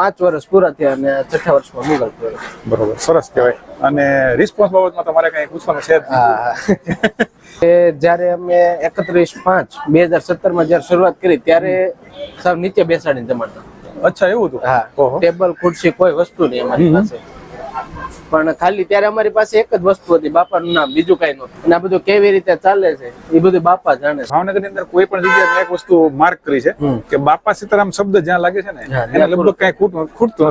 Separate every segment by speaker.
Speaker 1: 5 વર્ષ પૂરા થયા અને 6ઠા વર્ષમાં મુગલ થયો.
Speaker 2: બરોબર, સરસ કહેવાય. અને રિસ્પોન્સ બાબતમાં તમારે કંઈ પૂછવાનું છે?
Speaker 1: જ્યારે અમે 31/5/2017 માં જ્યારે શરૂઆત કરી ત્યારે સાવ નીચે બેસાડીને જમાડતા.
Speaker 2: અચ્છા, એવું હતું?
Speaker 1: હા, ટેબલ ખુરશી કોઈ વસ્તુ નહીં અમારી પાસે, પણ ખાલી ત્યારે અમારી પાસે એક જ વસ્તુ હતી, બાપાનું નામ, બીજું કઈ નહોતું. અને આ બધું કેવી રીતે ચાલે છે એ બધું બાપા જાણે છે.
Speaker 2: ભાવનગરની અંદર કોઈ પણ જગ્યાએ મેં એક વસ્તુ માર્ક કરી છે કે બાપા સીતારામ શબ્દ જ્યાં લાગે છે ને એને લગભગ કઈ ખૂટતું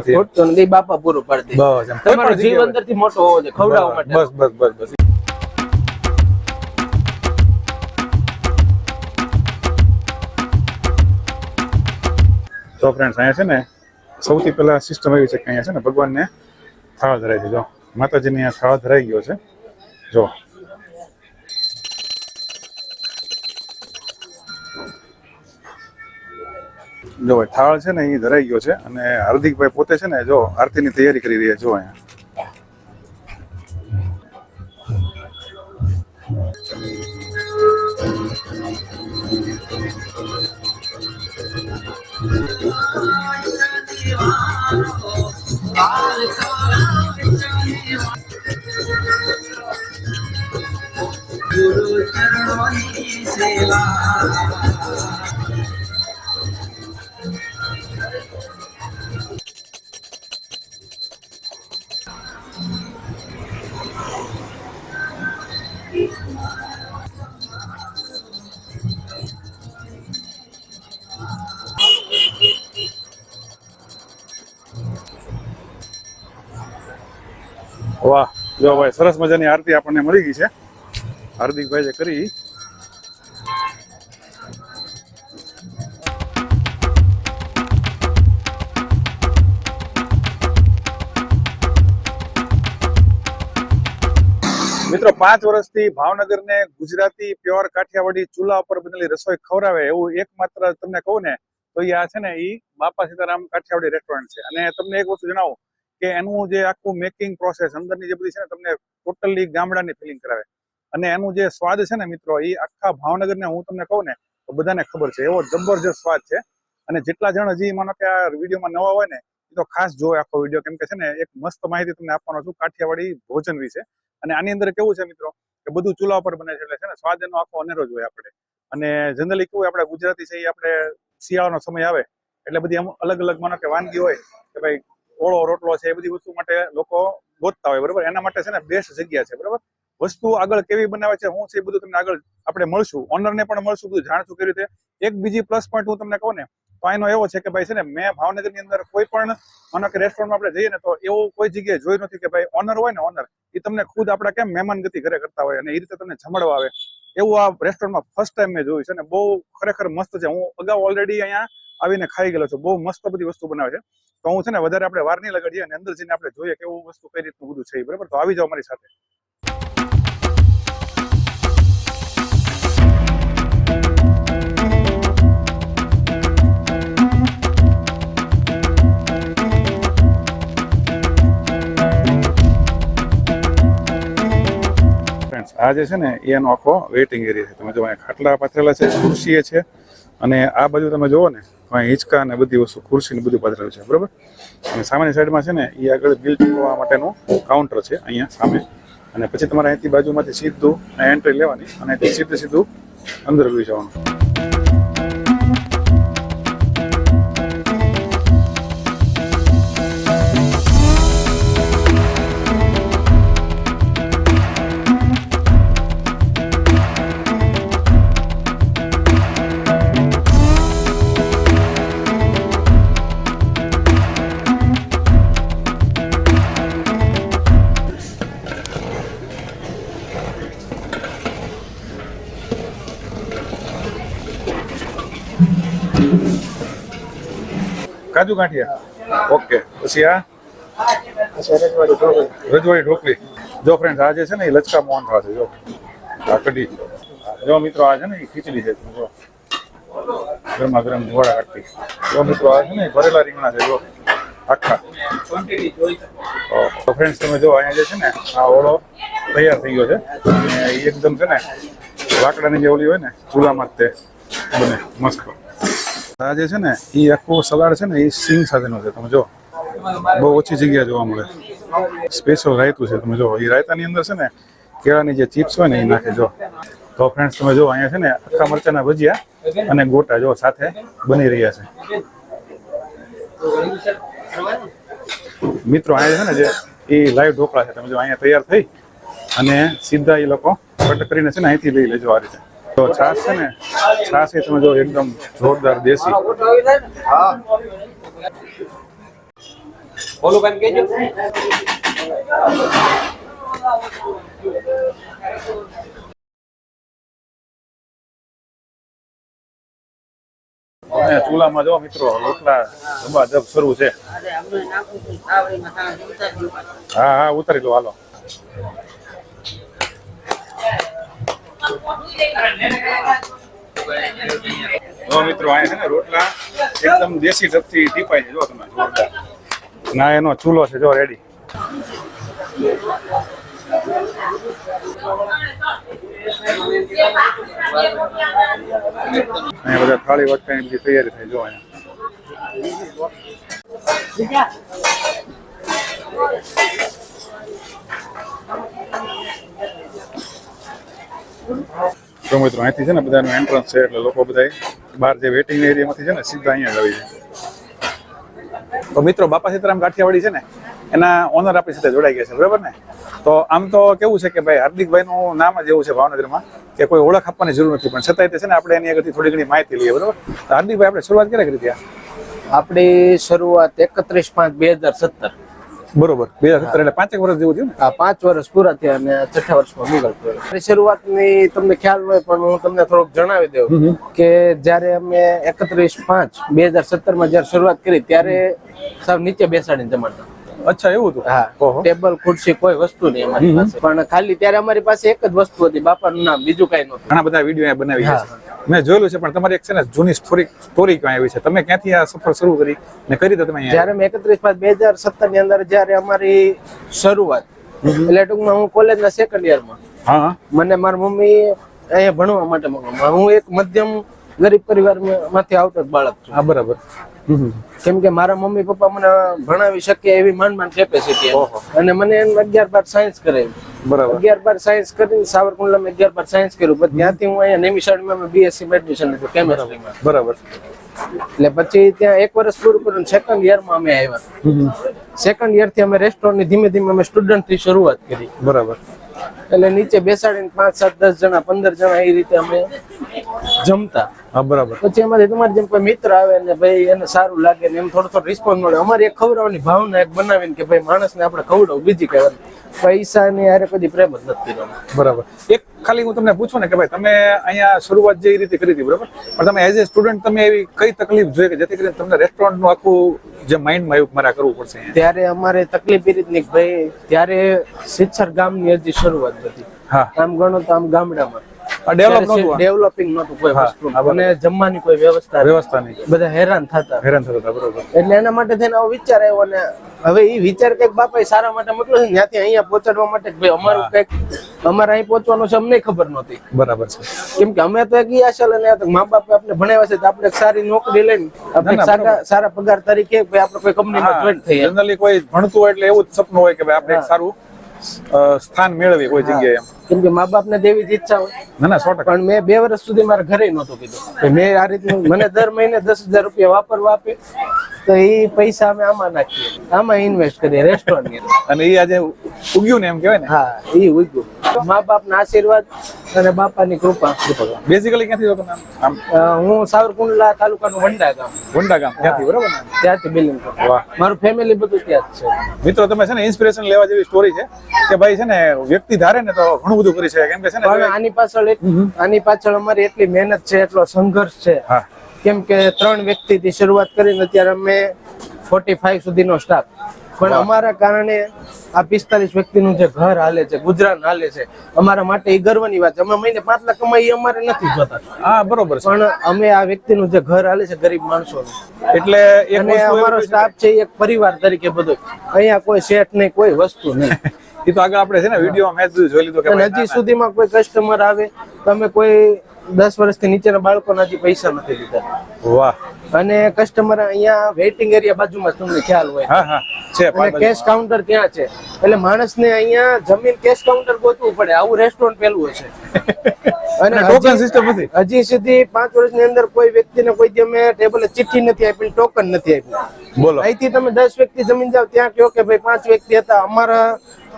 Speaker 2: નથી.
Speaker 1: ખૂટતું નથી, બાપા પૂરું પાડી દે. તમારો જીવ અંદરથી મોટો હોવો જોઈએ ખવડાવવા માટે.
Speaker 2: બસ બસ બસ બસ. તો ફ્રેન્ડ્સ, અહીંયા છે ને સૌથી પહેલા સિસ્ટમ એવી છે કે અહીંયા છે ને ભગવાનને થાળ ધરાય છે. જો માતાજીને અહીંયા થાળ ધરાઈ ગયો છે. જો જો ભાઈ થાળ છે ને એ ધરાઈ ગયો છે અને હાર્દિકભાઈ પોતે છે ને જો આરતીની તૈયારી કરી રહ્યા. જો અહીંયા
Speaker 3: ગુરુ ચરણોની સેવા.
Speaker 2: વાહ, જો ભાઈ સરસ મજાની આરતી આપણને મળી ગઈ છે. હાર્દિકભાઈ જે કરી મિત્રો 5 વર્ષથી ભાવનગરને ગુજરાતી પ્યોર કાઠિયાવાડી ચૂલા ઉપર બનેલી રસોઈ ખવડાવે એવું એકમાત્ર તમને કહું ને તો આ છે ને એ બાપા સીતારામ કાઠિયાવાડી રેસ્ટોરન્ટ છે. અને તમને એક વસ્તુ જણાવું કે એનું જે આખું મેકિંગ પ્રોસેસ અંદરની જે બધી છે ને તમને ટોટલી ગામડાની ફિલિંગ કરાવે. અને એનું જે સ્વાદ છે ને મિત્રો એ આખા ભાવનગરને હું તમને કહું ને તો બધાને ખબર છે, એવો જબરજસ્ત સ્વાદ છે. અને જેટલા જણ હજી માનો કે આ વિડીયોમાં નવા હોય ને એ તો ખાસ જોવે આખો વિડીયો, કેમ કે છે ને એક મસ્ત માહિતી તમને આપવાનો છું કાઠિયાવાડી ભોજન વિશે. અને આની અંદર કેવું છે મિત્રો કે બધું ચૂલા ઉપર બને છે એટલે છે ને સ્વાદ એનો આખો અનેરો જ હોય આપણે. અને જનરલી કેવું આપણે ગુજરાતી છે એ આપણે શિયાળાનો સમય આવે એટલે બધી અમુક અલગ અલગ માનો કે વાનગી હોય કે ભાઈ ઓળો રોટલો છે એ બધી વસ્તુ માટે લોકો ગોતતા હોય, બરોબર. એના માટે છે ને બેસ્ટ જગ્યા છે, બરોબર. વસ્તુ આગળ કેવી બનાવે છે હું છે એ બધું તમને આગળ આપણે મળશું, ઓનરને પણ મળશું, બધું જાણશું કેવી રીતે. એક બીજી પ્લસ પોઈન્ટ હું તમને કહું ને તો એનો એવો છે કે ભાઈ છે ને મેં ભાવનગરની અંદર કોઈ પણ માનો કે રેસ્ટોરન્ટમાં આપણે જઈએ ને તો એવું કોઈ જગ્યાએ જોયું નથી કે ભાઈ ઓનર હોય ને ઓનર એ તમને ખુદ આપણા કેમ મહેમાન ગતિ ઘરે કરતા હોય અને એ રીતે તમને જમડવા આવે એવું આ રેસ્ટોરન્ટમાં ફર્સ્ટ ટાઈમ મેં જોયું છે. ને બહુ ખરેખર મસ્ત છે. હું અગાઉ ઓલરેડી અહીંયા આવીને ખાઈ ગયેલો છું. બહુ મસ્ત બધી વસ્તુ બનાવે છે. તો હું છે ને વધારે આપણે વાર નહીં લગાડીએ અને અંદર જઈને આપણે જોઈએ કેવું વસ્તુ કઈ રીતનું બધું છે, બરાબર. તો આવી જાઓ મારી સાથે. આ જે છે ને એનો આખો વેઇટિંગ એરિયા છે. તમે જો અહીંયા ખાટલા પાથરેલા છે, ખુરશી છે અને આ બાજુ તમે જુઓ ને તો અહીં હિંચકા અને બધી વસ્તુ ખુરશી ને બધું પાથરેલું છે, બરોબર. અને સામેની સાઈડમાં છે ને એ આગળ બિલ ચૂકવવા માટેનું કાઉન્ટર છે અહીંયા સામે. અને પછી તમારે અહીંથી બાજુમાંથી સીધું એન્ટ્રી લેવાની અને સીધું અંદર આવી જવાનું. કાજુ ગાંઠિયા, ઓકે. પછી આ રજવાડી ઢોકળી. જો ફ્રેન્ડ આ જે છે ને એ લચકા મોહન થવા છે. જો આ કઢી, જો મિત્રો આ છે ને એ ખીચડી છે. જો ગરમા ગરમ ધોળા કાઢતી. જો મિત્રો આ છે ને ભરેલા રીંગણા છે. જો આખા. તો ફ્રેન્ડ્સ તમે જો અહીંયા જે છે ને આ ઓળો તૈયાર થઈ ગયો છે અને એ એકદમ છે ને લાકડાની જે ઓલી હોય ને ચૂલામાં જ તે બને મસ્ત. આ જે છે ને એ આખું સલાડ છે ને એ સિંગ સાથેનું છે. તમે જો બહુ ઓછી જગ્યા જોવા મળે. સ્પેશિયલ રાયતું છે, તમે જો એ રાયતાની અંદર છે ને કેળાની જે ચિપ્સ હોય ને એ નાખે. જો તો ફ્રેન્ડ્સ તમે જો અહીંયા છે ને આખા મરચાના ભજીયા અને ગોટા જો સાથે બની રહ્યા છે. મિત્રો અહીંયા છે ને જે એ લાઈવ ઢોકળા છે, તમે જો અહીંયા તૈયાર થઈ અને સીધા એ લોકો કટ કરીને છે ને અહીંથી લઈ લેજો આ રીતે. તો છાશ છે ને, છાશ એ તમે જો એકદમ જોરદાર દેશી. ચૂલામાં જો મિત્રો રોટલા જબ શરૂ છે. હા હા ઉતારી લો હાલો. જો મિત્રો અહીંયા છે ને રોટલા એકદમ દેશી ઢબથી ટીપાય છે. જો તમે જોરદાર ના એનો ચૂલો છે જો રેડી. અહીંયા બધા થાળી વટકાની બધી તૈયારી થઈ. જો અહીંયા તો મિત્રો અહીંથી છે ને બધાનું એન્ટ્રન્સ છે, એટલે લોકો બધા બહાર જે વેટિંગ એરિયામાંથી છે ને સીધા અહીંયા આવી જાય. તો મિત્રો બાપા સીતારામ કાઠિયાવાડી છે ને એના ઓનર આપણી સાથે જોડાઈ ગયા છે, બરાબર ને? તો આમ તો કેવું છે કે ભાઈ હાર્દિકભાઈનું નામ જ એવું છે ભાવનગરમાં કે કોઈ ઓળખ આપવાની જરૂર નથી, પણ છતાંય છે ને આપણે એની આગળથી થોડી ઘણી માહિતી લઈએ, બરાબર? તો હાર્દિકભાઈ આપણે શરૂઆત ક્યારે કરી હતી?
Speaker 1: આપણી શરૂઆત 31/5/2017.
Speaker 2: બરોબર, 2017 એટલે 5 વર્ષ જેવું થયું ને?
Speaker 1: આ 5 વર્ષ પૂરા થયા અને 6ઠા વર્ષમાં નીકળતું. શરૂઆતની તમને ખ્યાલ હોય પણ હું તમને થોડુંક જણાવી દઉં કે જ્યારે અમે 31/5/2017 માં જયારે શરૂઆત કરી ત્યારે સાવ નીચે બેસાડીને જમાડતા.
Speaker 2: અચ્છા એવું હતું?
Speaker 1: હા, ટેબલ ખુરશી કોઈ વસ્તુ નહીં અમારી પાસે, પણ ખાલી ત્યારે અમારી પાસે એક જ વસ્તુ હતી, બાપાનું નામ, બીજું કઈ નહોતું.
Speaker 2: ઘણા બધા વિડીયો બનાવી છે, મેં જોયેલું છે, પણ તમારી એક છે ને જૂની સ્ટોરી ક્યાં આવી છે? તમે ક્યાંથી આ સફર શરૂ કરી ને કરી તો તમે?
Speaker 1: જયારે મેં 31/5/2017 ની અંદર જયારે અમારી શરૂઆત, એટલે ટૂંકમાં હું કોલેજના સેકન્ડ યરમાં,
Speaker 2: હા,
Speaker 1: મને મારી મમ્મી અહીંયા ભણવા માટે મોકલ્યો. હું એક મધ્યમ ગરીબ પરિવારમાંથી આવતો બાળક છું.
Speaker 2: હા બરાબર.
Speaker 1: કેમ કે મારા મમ્મી પપ્પા મને ભણાવી શકે એવી માંડ કેપેસિટી, અને મને 11-12 સાયન્સ કરાવ્યું.
Speaker 2: બરાબર.
Speaker 1: 11-12 સાયન્સ કરીને સાવરકુંડલામાં 11-12 સાયન્સ કર્યું, પછી ત્યાંથી હું અહીંયા નિમિષાળમાં BSc માં એડમિશન લીધું કેમેસ્ટ્રીમાં.
Speaker 2: બરાબર.
Speaker 1: એટલે પછી ત્યાં 1 વર્ષ પૂરું કર્યું, સેકન્ડ યરમાં અમે આવ્યા. સેકન્ડ યર થી અમે રેસ્ટોરન્ટની ધીમે ધીમે અમે સ્ટુડન્ટ થી શરૂઆત કરી.
Speaker 2: બરાબર.
Speaker 1: એટલે નીચે બેસાડીને 5, 7, 10 જણા, 15 જણા એ રીતે અમે જમતા.
Speaker 2: હા બરાબર.
Speaker 1: પછી એમાંથી તમારે જેમ કોઈ મિત્ર આવે ને ભાઈ એને સારું લાગે ને એમ થોડો રિસ્પોન્સ મળે. અમારી એક ખવડાવવાની ભાવના એક બનાવીને કે ભાઈ માણસને આપણે ખવડાવું, બીજી કઈ વાત. પૈસા ની હારે કદી પ્રેમ જ નથી કર્યો.
Speaker 2: બરાબર. એક ખાલી હું તમને પૂછું ને કે ભાઈ તમે અહીંયા શરૂઆત જે રીતે કરી હતી, બરાબર, પણ તમે એઝ એ સ્ટુડન્ટ તમે એવી કઈ તકલીફ જોઈ કે જેથી કરીને તમને રેસ્ટોરન્ટનું આખું જે માઇન્ડમાં આવ્યું મારે કરવું પડશે?
Speaker 1: ત્યારે અમારે તકલીફ એ રીતની ભાઈ, ત્યારે સિત્સર ગામની હજી શરૂઆત હતી.
Speaker 2: હા,
Speaker 1: આમ ગણો તો આમ ગામડામાં
Speaker 2: ડેવલપિંગ
Speaker 1: નહોતું કોઈ વસ્તુ, અને જમવાની કોઈ વ્યવસ્થા
Speaker 2: નહીં.
Speaker 1: બધા હેરાન થતા.
Speaker 2: બરોબર.
Speaker 1: એટલે એના માટે થઈને આવો વિચાર આવ્યો, અને હવે એ વિચાર કઈક બાપાએ સારા માટે મોકલ્યો છે, ત્યાંથી અહીંયા પહોંચાડવા માટે ભાઈ અમારું કઈક અમારે અહીં પહોંચવાનું છે, અમને ખબર નહોતી.
Speaker 2: બરાબર છે.
Speaker 1: કેમ કે અમે તો એક ઈ આશા લઈને મા બાપે આપણે ભણાવ્યા છે, તો આપણે એક સારી નોકરી લઈને આપણે સારા પગાર તરીકે ભાઈ આપણે કોઈ કંપનીમાં જોઈન થઈએ.
Speaker 2: જનરલી કોઈ ભણતું હોય એટલે એવું જ સપનું હોય કે ભાઈ આપણે એક સારું સ્થાન મેળવીએ કોઈ જગ્યાએ એમ.
Speaker 1: કેમ કે મા બાપ ને દેવી જ ઈચ્છા હોય.
Speaker 2: ના 100%.
Speaker 1: પણ મેં 2 વર્ષ સુધી મારા ઘરે નહોતું કીધું. મેં આ રીતનું મને દર મહિને 10,000 રૂપિયા વાપરવા આપે, તો એ પૈસા અમે આમાં નાખીએ, આમાં ઇન્વેસ્ટ કરીએ રેસ્ટોરન્ટ. અને
Speaker 2: એ આજે ઉગ્યું ને એમ કહેવાય ને?
Speaker 1: હા, એ ઉગ્યું. મા બાપના આશીર્વાદ અને બાપાની કૃપા.
Speaker 2: બેઝિકલી ક્યાંથી છો તમે?
Speaker 1: હું સાવરકુંડલા તાલુકાનું વંડા ગામ.
Speaker 2: ત્યાંથી, બરોબર ને?
Speaker 1: ત્યાંથી બિલિંગ કરું. મારું ફેમિલી બધું ત્યાં જ છે.
Speaker 2: મિત્રો તમે છે ને ઇન્સ્પિરેશન લેવા જેવી સ્ટોરી છે કે ભાઈ છે ને વ્યક્તિ ધારે ને તો ઘણું બધું કરી શકે. કેમ કે છે ને આની પાછળ અમારી એટલી મહેનત છે, એટલો સંઘર્ષ છે. કેમ કે 3 વ્યક્તિથી શરૂઆત કરીને અત્યારે અમે 45 સુધીનો સ્ટાફ. પણ અમારા કારણે આ 45 વ્યક્તિનું જે ઘર હાલે છે, ગુજરાન હાલે છે, અમારા માટે એ ગર્વની વાત છે. અમે મહિને 5 લાખ કમાઈ અમારે નથી જોતા. હા બરોબર. પણ
Speaker 1: અમે આ વ્યક્તિનું જે ઘર હાલે છે ગરીબ માણસોનું,
Speaker 2: એટલે
Speaker 1: અમારો સ્ટાફ છે એક પરિવાર તરીકે બધો. અહીંયા કોઈ શેઠ નહીં, કોઈ વસ્તુ નહીં.
Speaker 2: એ તો આગળ આપણે છે ને વિડીયો મેં જોઈ લીધું કે
Speaker 1: હજી સુધીમાં કોઈ કસ્ટમર આવે તો અમે કોઈ 10 વર્ષથી નીચેના બાળકોના હજી પૈસા નથી લીધા.
Speaker 2: વાહ.
Speaker 1: અને કસ્ટમર અહીંયા વેઇટિંગ એરિયા બાજુમાં તમને ખ્યાલ હોય
Speaker 2: હા હા છે
Speaker 1: અને કેશ કાઉન્ટર ત્યાં છે એટલે માણસને અહીંયા જમીન કેશ કાઉન્ટર ગોતવું પડે આવું રેસ્ટોરન્ટ પેલું હશે અને
Speaker 2: ટોકન સિસ્ટમ નથી.
Speaker 1: હજી સુધી 5 વર્ષની અંદર કોઈ વ્યક્તિને કોઈ દી અમે ટેબલે ચિઠ્ઠી નથી આપી ટોકન નથી આપ્યું.
Speaker 2: બોલો
Speaker 1: અહીંથી તમે 10 વ્યક્તિ જમીન જાવ ત્યાં કહો કે ભાઈ 5 વ્યક્તિ હતા અમારા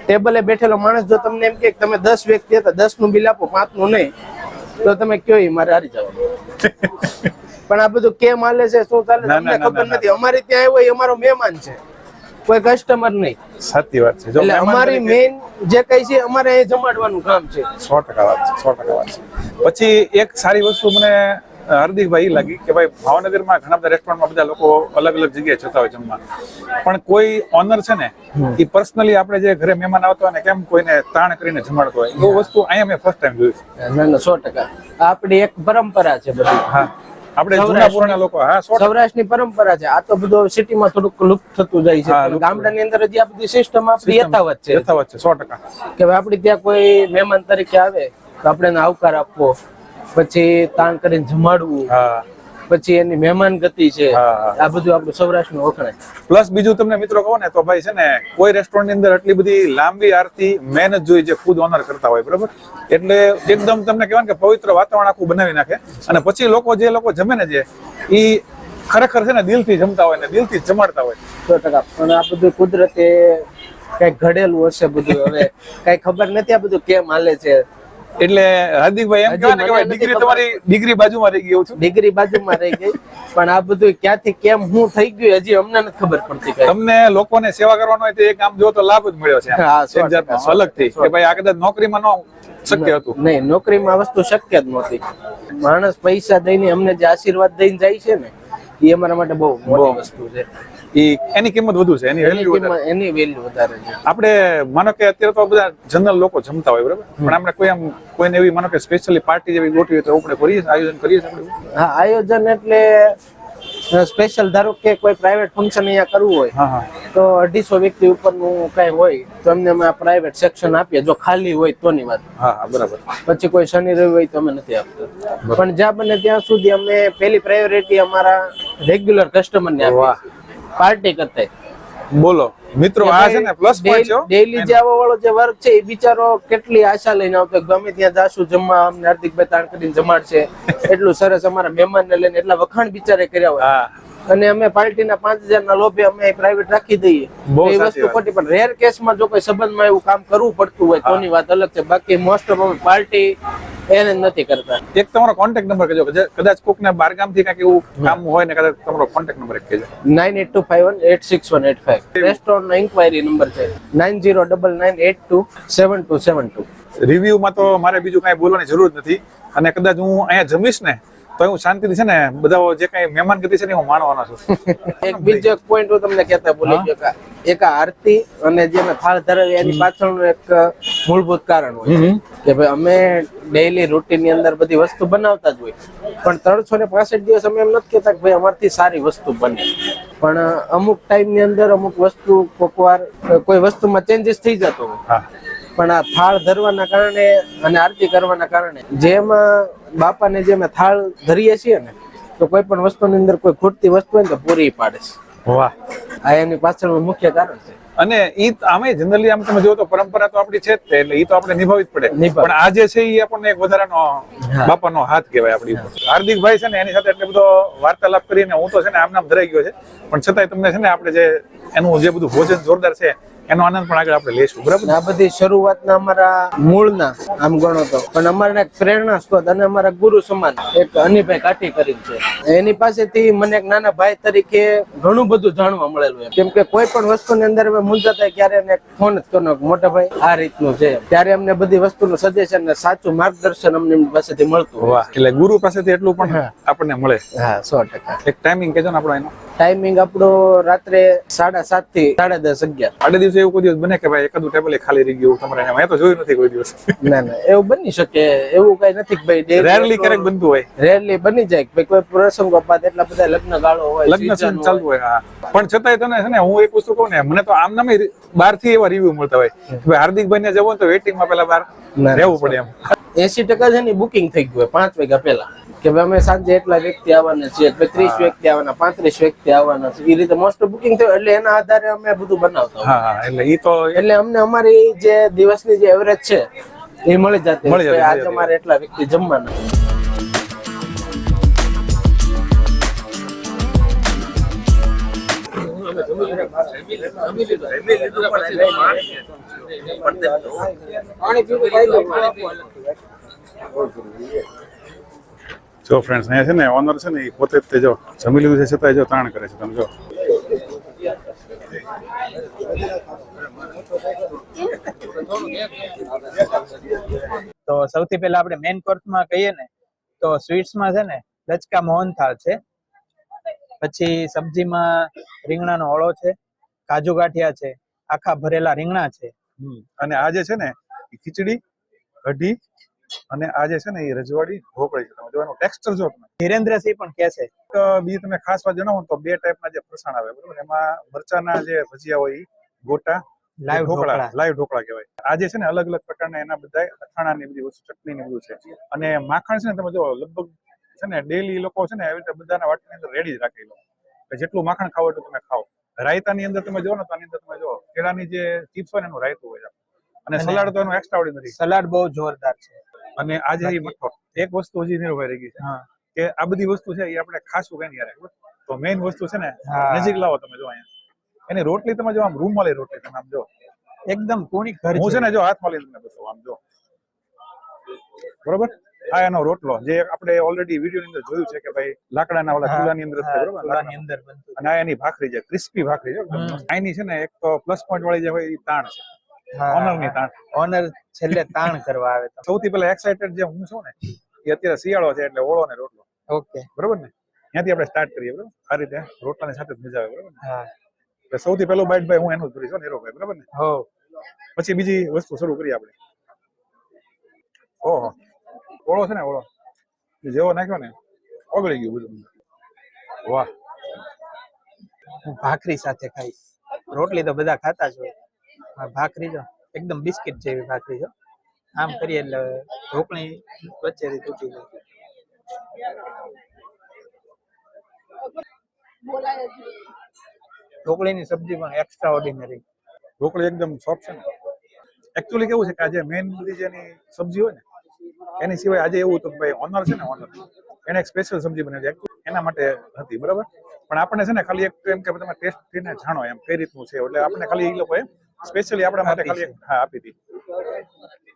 Speaker 1: ટેબલે બેઠેલો માણસ જો તમને એમ કે તમે 10 વ્યક્તિ હતા 10 નું બિલ આપો 5 નું નહીં તો તમે કયો ઈ મારે હારી જવાનું. પણ આ બધું કેમ હાલે છે શું ચાલે
Speaker 2: ના,
Speaker 1: તમને
Speaker 2: ના,
Speaker 1: ખબર
Speaker 2: ના.
Speaker 1: નથી. અમારી ત્યાં આવ્યો એ અમારો મહેમાન છે કોઈ કસ્ટમર નહીં.
Speaker 2: સાચી વાત છે. જો
Speaker 1: એટલે
Speaker 2: મહેમાન
Speaker 1: અમારી
Speaker 2: તરીકે-
Speaker 1: મેઇન જે કઈ છે અમારે અહીં જમાડવાનું કામ છે.
Speaker 2: 100% વાત છે, 100% વાત છે. પછી એક સારી વસ્તુ મને હાર્દિકભાઈ ઈ લાગી કે ભાઈ ભાવનગરમાં ઘણા બધા રેસ્ટોરન્ટમાં બધા લોકો અલગ અલગ જગ્યાએ જતા હોય જમવા, પણ કોઈ ઓનર છે ને એ પર્સનલી આપણે જે ઘરે મહેમાન આવતા હોય ને કેમ કોઈને તાણ કરીને જમાડતો હોય એ વસ્તુ અહીંયા મેં ફર્સ્ટ ટાઈમ જોયું છે.
Speaker 1: ના ના 100%. આપણી એક પરંપરા છે બધી.
Speaker 2: હા આપણે જૂના પુરાણા લોકો હા 100%.
Speaker 1: સૌરાષ્ટ્રની પરંપરા છે. આ તો બધું સિટીમાં થોડુંક લુપ્ત થતું જાય છે
Speaker 2: હા,
Speaker 1: પણ
Speaker 2: લુપ્ત.
Speaker 1: ગામડાની અંદર હજી આ બધી સિસ્ટમ આપણી યથાવત છે
Speaker 2: યથાવત છે 100%.
Speaker 1: કે ભાઈ આપણી ત્યાં કોઈ મહેમાન તરીકે આવે તો આપણે એને આવકાર આપવો, પછી તાણ કરીને જમાડવું,
Speaker 2: હા
Speaker 1: પછી એની મહેમાન ગતિ છે.
Speaker 2: હા, હા.
Speaker 1: આ બધું આપણું સૌરાષ્ટ્રનું વખણાય.
Speaker 2: પ્લસ બીજું તમને મિત્રો કહો ને તો ભાઈ છે ને કોઈ રેસ્ટોરન્ટ ની અંદર આટલી બધી લાંબી આરતી મહેનત જોઈ જે ખુદ ઓનર કરતા હોય બરાબર, એટલે એકદમ તમને કહેવાય કે પવિત્ર વાતાવરણ આખું બનાવી નાખે અને પછી લોકો જે લોકો જમે ને જે ઈ ખરેખર છે ને દિલથી જમતા હોય ને દિલથી જ જમાડતા હોય.
Speaker 1: 100%. પણ આ બધું કુદરતે કઈક ઘડેલું હશે બધું. હવે કઈ ખબર નથી આ બધું કેમ હાલે છે.
Speaker 2: એટલે હાર્દિકભાઈ એમ
Speaker 1: હજી
Speaker 2: કહેવાય ને કે ભાઈ
Speaker 1: મને નથી
Speaker 2: ડિગ્રી
Speaker 1: ખબર.
Speaker 2: તમારી ડિગ્રી બાજુમાં રહી ગઈ એવું છે.
Speaker 1: ડિગ્રી બાજુમાં રહી ગઈ પણ આ બધું ક્યાંથી કેમ હું થઈ ગયું હજી અમને નથી ખબર પડતી કઈ.
Speaker 2: તમને લોકોને સેવા કરવાનો હોય તો એક આમ જો તો લાભ જ મળ્યો છે
Speaker 1: હા, 100%,
Speaker 2: એક જાતનો અલગથી કે ભાઈ આ કદાચ નોકરીમાં ન શક્ય હતું.
Speaker 1: નહીં નોકરીમાં આ વસ્તુ શક્ય જ નહોતી. માણસ પૈસા દઈને અમને જે આશીર્વાદ દઈને જાય છે ને એ અમારા માટે બહુ મોટી વસ્તુ છે.
Speaker 2: એની કિંમત વધુ છે, એની વેલ્યુ વધારે.
Speaker 1: એની વેલ્યુ વધારે છે.
Speaker 2: આપણે માનો કે અત્યારે તો બધા જનરલ લોકો જમતા હોય બરાબર, પણ આપણે કોઈ આમ કોઈને એવી માનો કે સ્પેશિયલી પાર્ટી જેવી ગોઠવી હોય તો આપણે કરીએ છીએ, આયોજન કરીએ છીએ આપણે.
Speaker 1: હા આયોજન એટલે સ્પેશિયલ ધારો કે કોઈ પ્રાઇવેટ ફંક્શન અહીંયા કરવું હોય
Speaker 2: હા હા
Speaker 1: તો 250 વ્યક્તિ ઉપરનું કઈ હોય તો એમને અમે પ્રાઇવેટ સેક્શન આપીએ જો ખાલી હોય તોની વાત.
Speaker 2: હા હા બરાબર.
Speaker 1: પછી કોઈ શનિ રવિ હોય તો અમે નથી આપતા. પણ જ્યાં બને ત્યાં સુધી અમે પહેલી પ્રાયોરિટી અમારા રેગ્યુલર કસ્ટમર ને
Speaker 2: વાહ.
Speaker 1: આપીએ પાર્ટી કરતા.
Speaker 2: બોલો મિત્રો આ છે ને પ્લસ પોઈન્ટ છે હો.
Speaker 1: ડેઈલી જે આવવા વાળો જે વર્ક છે એ બિચારો કેટલી આશા લઈને આવતો કે ગમે ત્યાં જાશું જમવા અમને હાર્દિકભાઈ તાણ કરીને જમાડશે એટલું સરસ અમારા મહેમાનને લઈને એટલા વખાણ બિચારે કર્યા હોય
Speaker 2: હા
Speaker 1: અને અમે પાર્ટીના 5000 ના લોભે અમે પ્રાઇવેટ રાખી દઈએ.
Speaker 2: બહુ
Speaker 1: એ
Speaker 2: સાચી
Speaker 1: વસ્તુ
Speaker 2: વાત.
Speaker 1: ખોટી પણ રેર કેસમાં જો કોઈ સંબંધમાં એવું કામ કરવું પડતું હોય તોની વાત અલગ છે. બાકી મોસ્ટ ઓફ અમે પાર્ટી એને જ નથી કરતા.
Speaker 2: એક તમારો કોન્ટેક્ટ નંબર કહેજો કે કદાચ કોકને બારગામથી કાંઈક એવું કામ હોય ને કદાચ તમારો કોન્ટેક્ટ નંબર એક કહેજો.
Speaker 1: 9825186185 રેસ્ટોરન્ટનો ઇન્ક્વાયરી નંબર છે 9099827272.
Speaker 2: રિવ્યુમાં તો મારે બીજું કાંઈ બોલવાની જરૂર જ નથી અને કદાચ હું અહીંયા જમીશ ને તો હું શાંતિથી છે ને બધા જે કઈ મહેમાન ગતિ છે ને હું માણવાનો છું.
Speaker 1: એક બીજો એક પોઈન્ટ હું તમને કહેતા ભૂલી ગયો કે એક આ આરતી અને જે મેં થાળ ધરાવી એની પાછળનું એક મૂળભૂત કારણ હોય છે કે ભાઈ અમે ડેઈલી રૂટીન ની અંદર બધી વસ્તુ બનાવતા જ હોય પણ 365 દિવસ અમે એમ નથી કહેતા કે ભાઈ અમારથી સારી વસ્તુ બને. પણ અમુક ટાઈમ ની અંદર અમુક વસ્તુ કોકવાર કોઈ વસ્તુમાં ચેન્જીસ થઈ જતો હોય.
Speaker 2: હા
Speaker 1: પણ આ થાળ ધરવાના કારણે અને આરતી કરવાના કારણે જેમાં બાપાને જે અમે થાળ ધરીએ છીએ ને તો કોઈ પણ વસ્તુની અંદર કોઈ ખૂટતી વસ્તુ હોય ને તો પૂરી પાડે છે.
Speaker 2: વાહ.
Speaker 1: આ એની પાછળનું મુખ્ય કારણ છે.
Speaker 2: અને ઈ આમે જનરલી આમ તમે જોવો તો પરંપરા તો આપણી છે જ તે, એટલે ઈ તો આપણે નિભાવવી જ પડે.
Speaker 1: નિભાવ.
Speaker 2: પણ આ જે છે ઈ આપણને એક વધારાનો બાપાનો હાથ કહેવાય આપણી ઉપર. હાર્દિકભાઈ છે ને એની સાથે એટલે બધો વાર્તાલાપ કરીને હું તો છે ને આમ નામ ધરાઈ ગયો છે, પણ છતાંય તમને છે ને આપણે જે એનું જે બધું ભોજન જોરદાર છે એનો આનંદ પણ આગળ આપણે લેશું બરાબર.
Speaker 1: આ બધી શરૂઆતના અમારા મૂળના આમ ગણો તો પણ અમારા એક પ્રેરણા સ્ત્રોત અને અમારા ગુરુ સમાન એક હનીભાઈ કાઠી કરીને છે એની પાસેથી મને એક નાના ભાઈ તરીકે ઘણું બધું જાણવા મળેલું. કેમ કે કોઈ પણ વસ્તુની અંદર અમે મૂંઝાતા ક્યારે એને ફોન જ કરવાનો મોટા ભાઈ આ રીતનું છે ત્યારે અમને બધી વસ્તુનું સજેશન ને સાચું માર્ગદર્શન અમને એમની પાસેથી મળતું.
Speaker 2: વાહ. એટલે ગુરુ પાસેથી એટલું પણ આપણને મળે.
Speaker 1: હા 100%.
Speaker 2: એક ટાઈમિંગ કહેજો ને આપણો એનો.
Speaker 1: ટાઈમિંગ આપણો રાત્રે 7:30 થી 10:30 11.
Speaker 2: આડે દિવસે એવું કોઈ દિવસ બને કે ભાઈ એકાદું ટેબલ ખાલી રહી ગયું તમારે અહીંયા? મેં તો જોયું નથી કોઈ દિવસ.
Speaker 1: ના ના એવું બની શકે એવું કઈ નથી કે ભાઈ
Speaker 2: રેરલી ક્યારેક બનતું હોય.
Speaker 1: રેરલી બની જાય કે ભાઈ કોઈ પ્રસંગો બાદ એટલા બધા લગ્ન ગાળો હોય
Speaker 2: લગ્ન સીઝન ચાલતું હોય. હા. પણ છતાંય તને છે ને હું એક વસ્તુ કહું ને, મને તો આમ નામે બહાર થી એવા રિવ્યુ મળતા હોય કે ભાઈ હાર્દિકભાઈ ને જવો તો વેટિંગમાં પેલા બહાર રહેવું પડે એમ.
Speaker 1: 80% છે ને બુકિંગ થઈ ગયું હોય 5 વાગ્યા પહેલા કે ભાઈ અમે સાંજે એટલા વ્યક્તિ આવવાના છે, 30 વ્યક્તિ આવવાના, 35 વ્યક્તિ આવવાના છે, એ રીતે મોસ્ટ બુકિંગ થયું એટલે એના આધારે અમે બધું બનાવતા હોય.
Speaker 2: હા એટલે ઈ તો
Speaker 1: એટલે અમને અમારી જે દિવસની જે એવરેજ છે એ મળી જતી હોય કે આજે અમારે એટલા વ્યક્તિ જમવાના.
Speaker 2: જો ફ્રેન્ડ્સ અહીંયા છે ને ઓનર છે ને એ પોતે જ તે જો જમી લીધું છે છતાંય જો તાણ કરે છે. તમે જો
Speaker 4: તો સૌથી પહેલા આપણે મેઇન કોર્સમાં કહીએ ને તો સ્વીટ્સમાં છે ને લચકા મોહનથાળ છે, પછી સબ્જીમાં રીંગણાનો ઓળો છે, કાજુ ગાંઠિયા છે, આખા ભરેલા રીંગણા છે,
Speaker 2: અને આ જે છે ને એ ખીચડી કઢી અને આ જે છે ને એ રજવાડી ઢોકળી છે. તમે જો એનું ટેક્સચર જો તમે
Speaker 4: ધીરેન્દ્રસિંહ પણ કહે છે.
Speaker 2: બીજી તમે ખાસ વાત જણાવો તો 2 ટાઈપના જે ફરસાણ આવે બરોબર, એમાં મરચાના જે ભજીયા હોય ઈ ગોટા,
Speaker 4: લાઈવ ઢોકળા.
Speaker 2: લાઈવ ઢોકળા કહેવાય. આ જે છે ને અલગ અલગ પ્રકારના એના બધા અથાણા ની બધી વસ્તુ, ચટણી ને બધું છે. અને માખણ છે ને તમે જો લગભગ છે ને ડેલી લોકો છે ને એવી રીતે બધાના વાટકીની અંદર રેડી જ રાખે લોકો કે જેટલું માખણ ખાવ એટલું તમે ખાઓ. રાયતાની અંદર તમે જો ને તો આની અંદર તમે જો કેળાની જે ચિપ્સ હોય ને એનું રાયતું હોય અને સલાડ તો એનું એક્સ્ટ્રા ઓર્ડિનરી.
Speaker 4: સલાડ બહુ જોરદાર છે.
Speaker 2: અને આજે એ મઠો એક વસ્તુ હજી નીરભાઈ રહી ગઈ છે કે આ બધી વસ્તુ છે એ આપણે ખાસું કઈ નહીં. તો મેઇન વસ્તુ છે ને નજીક લાવો. તમે જો અહીંયા એની રોટલી તમે જો આમ રૂમાલી રોટલી તમે આમ જો
Speaker 4: એકદમ કોણી ઘર
Speaker 2: હું છે ને જો હાથમાં લઈને તમને બતાવું આમ જો બરોબર. આ એનો રોટલો જે આપણે ઓલરેડી વિડીયો ની અંદર જોયું છે કે ભાઈ લાકડાના ઓલા ચૂલાની અંદર છે બરોબર,
Speaker 4: ચૂલાની અંદર બનતું.
Speaker 2: અને આ એની ભાખરી છે, ક્રિસ્પી ભાખરી છે. આની છે ને એક તો પ્લસ પોઈન્ટ વાળી જે હોય એ તાણ છે, ઓનર ની તાણ.
Speaker 4: ઓનર છેલ્લે તાણ કરવા આવે.
Speaker 2: સૌથી પહેલા એક્સાઇટેડ જે હું છું ને એ અત્યારે શિયાળો છે એટલે ઓળો ને રોટલો.
Speaker 4: ઓકે
Speaker 2: બરોબર ને, ત્યાંથી આપણે સ્ટાર્ટ કરીએ બરોબર. આ રીતે રોટલાની સાથે જ મજા આવે બરોબર ને.
Speaker 4: હા
Speaker 2: એટલે સૌથી પહેલું બાઈટ ભાઈ હું એનું જ ભરીશ નીરવભાઈ બરોબર ને.
Speaker 4: હો
Speaker 2: પછી બીજી વસ્તુ શરૂ કરીએ આપણે. ઓહો ઓળો છે ને ઓળો જેવો નાખ્યો ને ઓગળી ગયું બધું. વાહ.
Speaker 4: હું ભાખરી સાથે ખાઈશ. રોટલી તો બધા ખાતા જ હોય, ભાખરી જો એકદમ બિસ્કિટ જેવી ભાખરી છે. આમ કરીએ એટલે ઢોકળી વચ્ચેથી તૂટી જાય. ઢોકળીની સબ્જી પણ એક્સ્ટ્રા ઓર્ડિનરી.
Speaker 2: ઢોકળી એકદમ સોફ્ટ છે ને. એકચ્યુઅલી કેવું છે કે આજે મેઇન બધી જેની સબ્જી હોય ને એની સિવાય આજે એવું હતું કે ભાઈ ઓનર છે ને ઓનર એને એક સ્પેશિયલ સબ્જી બનાવી એના માટે હતી બરાબર. પણ આપણે છે ને ખાલી એક એમ કે તમે ટેસ્ટ કરીને જાણો એમ કઈ રીતનું છે એટલે આપણે ખાલી એ લોકોએ સ્પેશિયલી આપણા માટે ખાલી હા આપી હતી.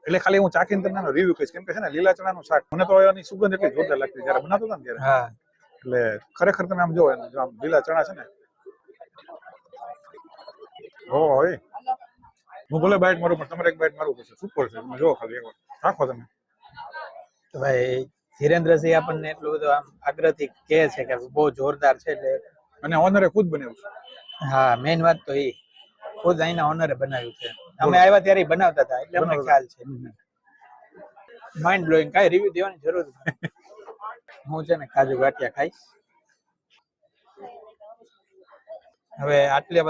Speaker 2: એટલે ખાલી હું ચાખીને તમને રિવ્યુ કહીશ કેમ કે છે ને લીલા ચણાનું શાક મને તો એની સુગંધ એટલી જોરદાર લાગતી જયારે બનાવતો હતો ને ત્યારે.
Speaker 4: હા
Speaker 2: એટલે ખરેખર તમે આમ જોવો જો આમ લીલા ચણા છે ને હોય હું ભલે બાઈટ મારું પણ તમારે એક બાઈટ મારવું પડશે. સુપર છે તમે જોવો ખાલી એકવાર રાખો તમે.
Speaker 4: તો ભાઈ ધીરેન્દ્રસિંહ આપણને એટલું બધું આમ આગ્રહથી કહે છે કે બહુ જોરદાર છે એટલે.
Speaker 2: અને ઓનરે ખુદ બનાવ્યું છે.
Speaker 4: હા મેઇન વાત તો એ ખુદ અહીંના ઓનરે બનાવ્યું છે. અમે આવ્યા ત્યારે બનાવતા હતા એટલે અમને ખ્યાલ છે. Mind blowing. કાંઈ રિવ્યુ દેવાની જરૂર નથી. હું છે ને કાજુ ગાંઠિયા ખાઈશ. હવે આટલી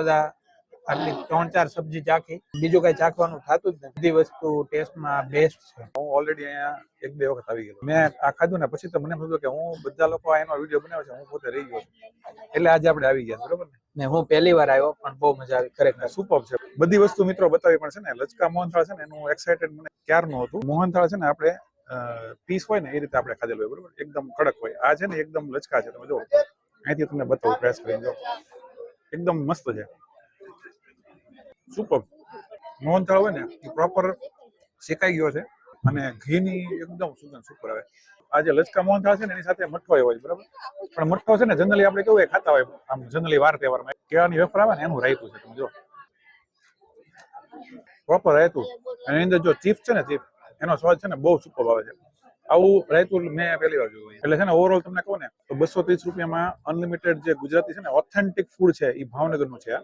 Speaker 4: 3-4 સબ્જી ચાખી, બીજું કઈ ચાખવાનું થતું જ નથી. બધી વસ્તુ ટેસ્ટમાં બેસ્ટ છે.
Speaker 2: હું ઓલરેડી અહીંયા 1-2 વખત આવી ગયો. મેં આ ખાધું ને પછી તો મને એમ થયું કે હું બધા લોકો એનો વિડીયો બનાવે છે હું પોતે રહી ગયો છું એટલે આજે આપણે આવી ગયા બરોબર
Speaker 4: ને. હું પહેલી વાર આવ્યો પણ બહુ મજા આવી ખરેખર.
Speaker 2: સુપર છે. બધી વસ્તુ મિત્રો બતાવી પણ છે ને લચકા મોહનથાળ છે ને એનું એક્સાઇટેડ મને ક્યારનું હતું. મોહનથાળ છે ને આપણે પીસ હોય ને એ રીતે આપણે ખાધેલું હોય બરોબર, એકદમ કડક હોય. આ છે ને એકદમ લચકા છે. તમે જો અહીંથી તમને બતાવું પ્રેસ કરીને જો એકદમ મસ્ત છે. સુપર. મોહનથાળ હોય ને એ પ્રોપર શેકાઈ ગયો છે અને ઘીની એકદમ સુગંધ સુપર આવે. આ જે લચકા મોહનથાળ છે ને એની સાથે મઠ્ઠો હોય બરાબર, પણ મઠ્ઠો છે ને જનરલી આપણે કેવું ખાતા હોય આમ જનરલી વાર તહેવારમાં કેળાની વેફર આવે ને એનું રાયતું છે. તમે જો પ્રોપર રાયતું અને એની અંદર જો ચીપ્સ છે ને ચીપ્સ એનો સ્વાદ છે ને બહુ સુપર આવે છે. આવું રાયતું મેં પહેલી વાર જોયું. એટલે છે ને ઓવરઓલ તમને કહું ને તો 230 રૂપિયામાં અનલિમિટેડ જે ગુજરાતી છે ને ઓથેન્ટિક ફૂડ છે એ ભાવનગરનું છે.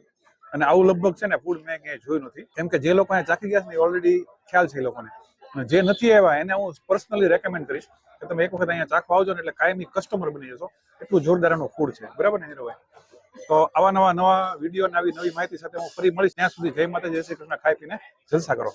Speaker 2: અને આવું લગભગ છે ને ફૂડ મેં ક્યાંય જોયું નથી કેમ કે જે લોકો અહીંયા ચાખી ગયા છે ને એ ઓલરેડી ખ્યાલ છે એ લોકોને. અને જે નથી આવ્યા એને હું પર્સનલી રેકમેન્ડ કરીશ કે તમે એક વખત અહીંયા ચાખવા આવજો ને એટલે કાયમી કસ્ટમર બની જશો. એટલું જોરદાર એનું ફૂડ છે બરાબર ને નીરવભાઈ. તો આવા નવા વિડીયો અને આવી નવી માહિતી સાથે હું ફરી મળીશ. ત્યાં સુધી જય માતાજી, જય શ્રી કૃષ્ણ. ખાઈ પીને જલસા કરો.